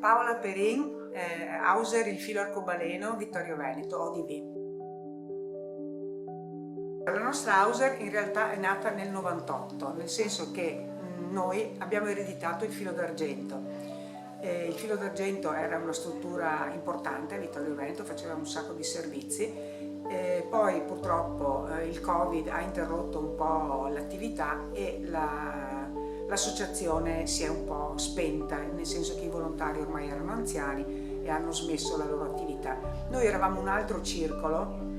Paola Perin, Hauser il filo arcobaleno, Vittorio Veneto, ODV. La nostra Hauser in realtà è nata nel 98, nel senso che noi abbiamo ereditato il filo d'argento. Il filo d'argento era una struttura importante a Vittorio Veneto, faceva un sacco di servizi. Poi purtroppo il Covid ha interrotto un po' l'attività e l'associazione si è un po' spenta, nel senso che i volontari ormai erano anziani e hanno smesso la loro attività. Noi eravamo un altro circolo,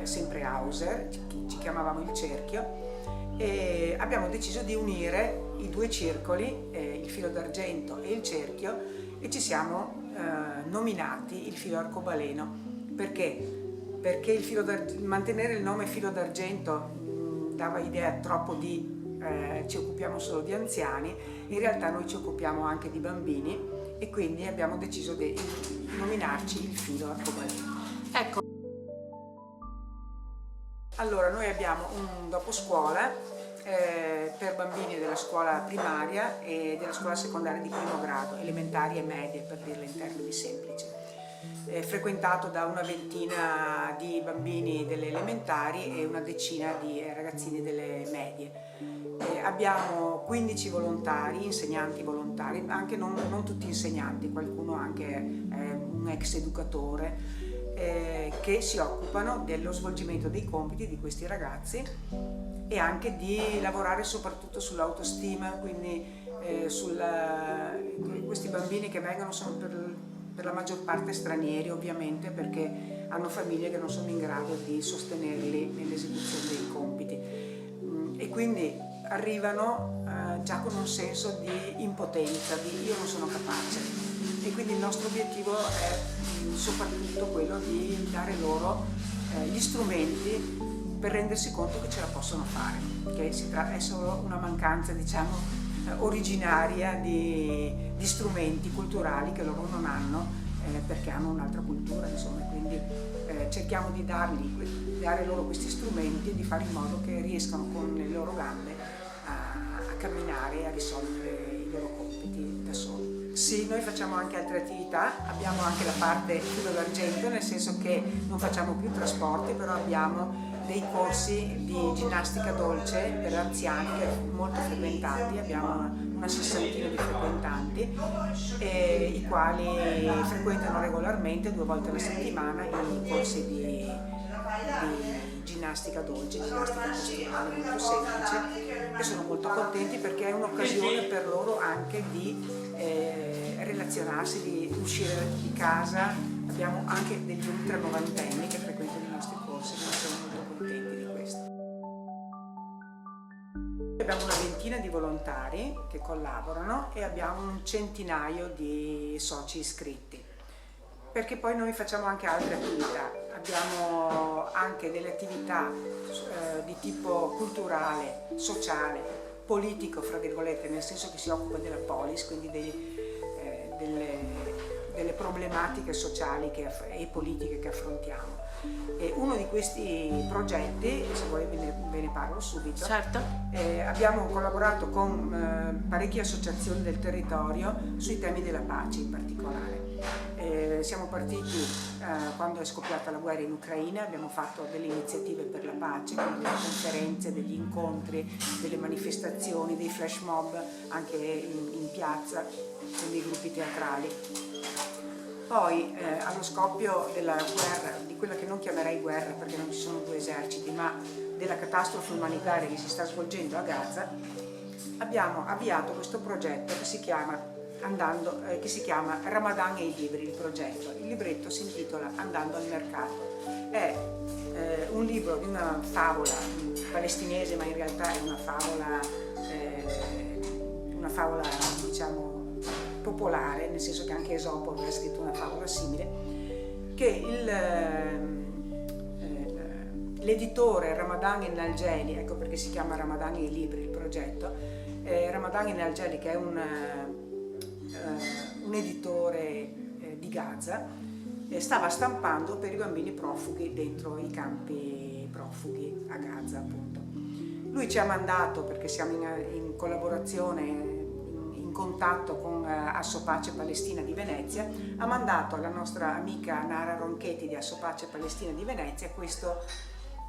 sempre Hauser, ci chiamavamo il Cerchio, e abbiamo deciso di unire i due circoli, il filo d'argento e il cerchio, e ci siamo nominati il filo arcobaleno. Perché? Perché mantenere il nome filo d'argento dava idea troppo di ci occupiamo solo di anziani, in realtà noi ci occupiamo anche di bambini e quindi abbiamo deciso di nominarci il filo arcobaleno. Ecco. Allora, noi abbiamo un doposcuola per bambini della scuola primaria e della scuola secondaria di primo grado, elementari e medie per dirle in termini semplici, frequentato da una ventina di bambini delle elementari e una decina di ragazzini delle medie. Abbiamo 15 volontari, insegnanti volontari, anche non tutti insegnanti, qualcuno anche un ex educatore, che si occupano dello svolgimento dei compiti di questi ragazzi e anche di lavorare soprattutto sull'autostima, quindi questi bambini che vengono sono per la maggior parte stranieri, ovviamente, perché hanno famiglie che non sono in grado di sostenerli nell'esecuzione dei compiti e quindi arrivano già con un senso di impotenza, di io non sono capace, e quindi il nostro obiettivo è soprattutto quello di dare loro gli strumenti per rendersi conto che ce la possono fare, che è solo una mancanza, diciamo, originaria di strumenti culturali che loro non hanno, perché hanno un'altra cultura, insomma, quindi cerchiamo di dare loro questi strumenti e di fare in modo che riescano con le loro gambe a camminare e a risolvere i loro compiti da soli. Sì, noi facciamo anche altre attività, abbiamo anche la parte filo d'argento, nel senso che non facciamo più trasporti, però abbiamo dei corsi di ginnastica dolce per anziani molto frequentati, abbiamo una sessantina di frequentanti, i quali frequentano regolarmente 2 volte alla settimana i corsi di ginnastica dolce, ginnastica posturale molto semplice, e sono molto contenti perché è un'occasione per loro anche di relazionarsi, di uscire di casa. Abbiamo anche degli ultra novantenni che frequentano i nostri corsi e sono molto contenti di questo. Abbiamo una ventina di volontari che collaborano e abbiamo un centinaio di soci iscritti, perché poi noi facciamo anche altre attività. Abbiamo anche delle attività di tipo culturale, sociale, politico, fra virgolette, nel senso che si occupa della polis, quindi delle problematiche sociali e politiche che affrontiamo. E uno di questi progetti, se vuoi ve ne parlo subito, certo. Abbiamo collaborato con parecchie associazioni del territorio sui temi della pace in particolare. Siamo partiti quando è scoppiata la guerra in Ucraina, abbiamo fatto delle iniziative per la pace, quindi delle conferenze, degli incontri, delle manifestazioni, dei flash mob anche in piazza con dei gruppi teatrali. Poi allo scoppio della guerra, di quella che non chiamerei guerra perché non ci sono 2 eserciti, ma della catastrofe umanitaria che si sta svolgendo a Gaza, abbiamo avviato questo progetto che si chiama Ramadan e i libri, il progetto. Il libretto si intitola Andando al mercato. È un libro di una favola palestinese, ma in realtà è una favola diciamo popolare, nel senso che anche Esopo aveva scritto una favola simile, che l'editore Ramadan El Nalgeli, ecco perché si chiama Ramadan e i libri il progetto, Ramadan El Nalgeli, che è un editore di Gaza, stava stampando per i bambini profughi dentro i campi profughi a Gaza, appunto. Lui ci ha mandato, perché siamo in collaborazione contatto con Asso Pace Palestina di Venezia, ha mandato alla nostra amica Nara Ronchetti di Asso Pace Palestina di Venezia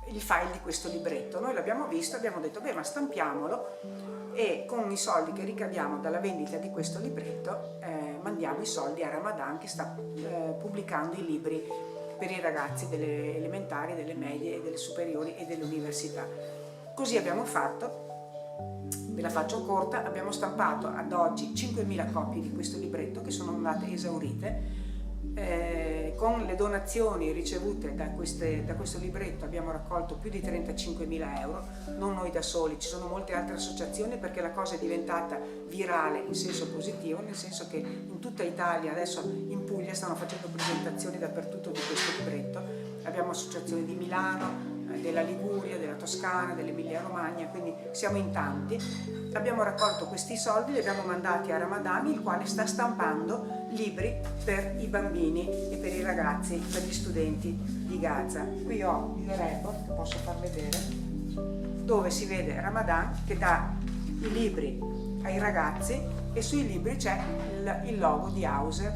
il file di questo libretto. Noi l'abbiamo visto e abbiamo detto, beh, ma stampiamolo, e con i soldi che ricaviamo dalla vendita di questo libretto mandiamo i soldi a Ramadan, che sta pubblicando i libri per i ragazzi delle elementari, delle medie, delle superiori e dell'università. Così abbiamo fatto, ve la faccio corta, abbiamo stampato ad oggi 5.000 copie di questo libretto che sono andate esaurite. Con le donazioni ricevute da questo libretto abbiamo raccolto più di 35.000 euro, non noi da soli, ci sono molte altre associazioni, perché la cosa è diventata virale in senso positivo, nel senso che in tutta Italia, adesso in Puglia stanno facendo presentazioni dappertutto di questo libretto. Abbiamo associazioni di Milano, della Liguria, della Toscana, dell'Emilia Romagna, quindi siamo in tanti. Abbiamo raccolto questi soldi, li abbiamo mandati a Ramadan, il quale sta stampando libri per i bambini e per i ragazzi, per gli studenti di Gaza. Qui ho il report che posso far vedere, dove si vede Ramadan che dà i libri ai ragazzi, e sui libri c'è il logo di Hauser,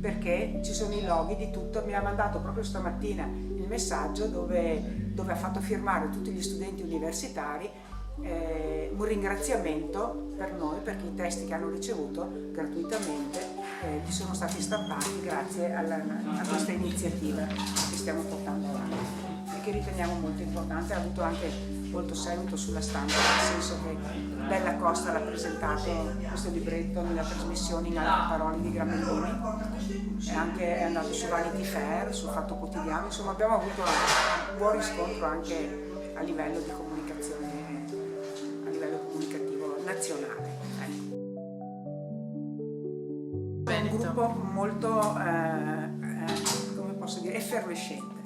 perché ci sono i loghi di tutto. Mi ha mandato proprio stamattina il messaggio dove ha fatto firmare tutti gli studenti universitari un ringraziamento per noi, perché i testi che hanno ricevuto gratuitamente gli sono stati stampati grazie a questa iniziativa che stiamo portando avanti e che riteniamo molto importante. Ha avuto anche molto seguito sulla stampa, nel senso che Bella Costa l'ha presentato questo libretto nella trasmissione In altre parole di Gramellini, è andato su Vanity Fair, sul Fatto Quotidiano, insomma abbiamo avuto un buon riscontro anche a livello di comunicazione, a livello comunicativo nazionale. Ecco. È un gruppo molto, come posso dire, effervescente.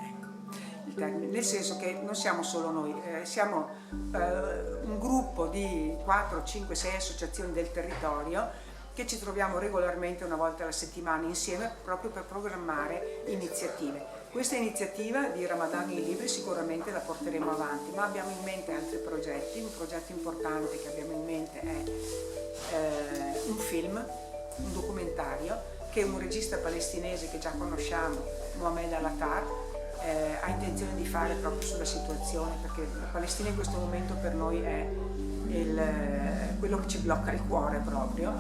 Nel senso che non siamo solo noi, siamo un gruppo di 4, 5, 6 associazioni del territorio che ci troviamo regolarmente una volta alla settimana insieme proprio per programmare iniziative. Questa iniziativa di Ramadan e i libri sicuramente la porteremo avanti, ma abbiamo in mente altri progetti. Un progetto importante che abbiamo in mente è un film, un documentario che un regista palestinese che già conosciamo, Mohamed Al-Attar, ha intenzione di fare proprio sulla situazione, perché la Palestina in questo momento per noi è quello che ci blocca il cuore proprio,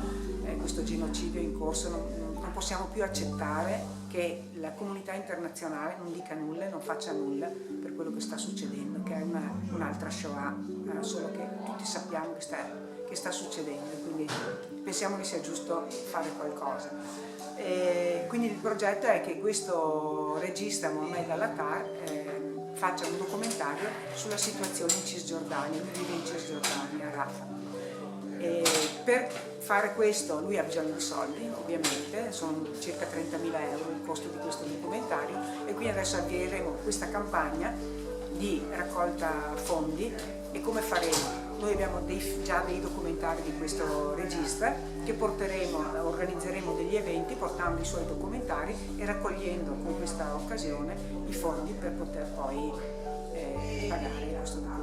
questo genocidio in corso. Non possiamo più accettare che la comunità internazionale non dica nulla e non faccia nulla per quello che sta succedendo, che è un'altra Shoah, solo che tutti sappiamo che sta succedendo, quindi pensiamo che sia giusto fare qualcosa. Quindi il progetto è che questo regista Mohamed Al-Attar faccia un documentario sulla situazione in Cisgiordania, lui vive in Cisgiordania, a Rafah. Per fare questo lui ha bisogno di soldi, ovviamente, sono circa 30.000 euro il costo di questo documentario, e quindi adesso avvieremo questa campagna di raccolta fondi. E come faremo? Noi abbiamo già dei documentari di questo regista che organizzeremo degli eventi portando i suoi documentari e raccogliendo con questa occasione i fondi per poter poi pagare questo documentario.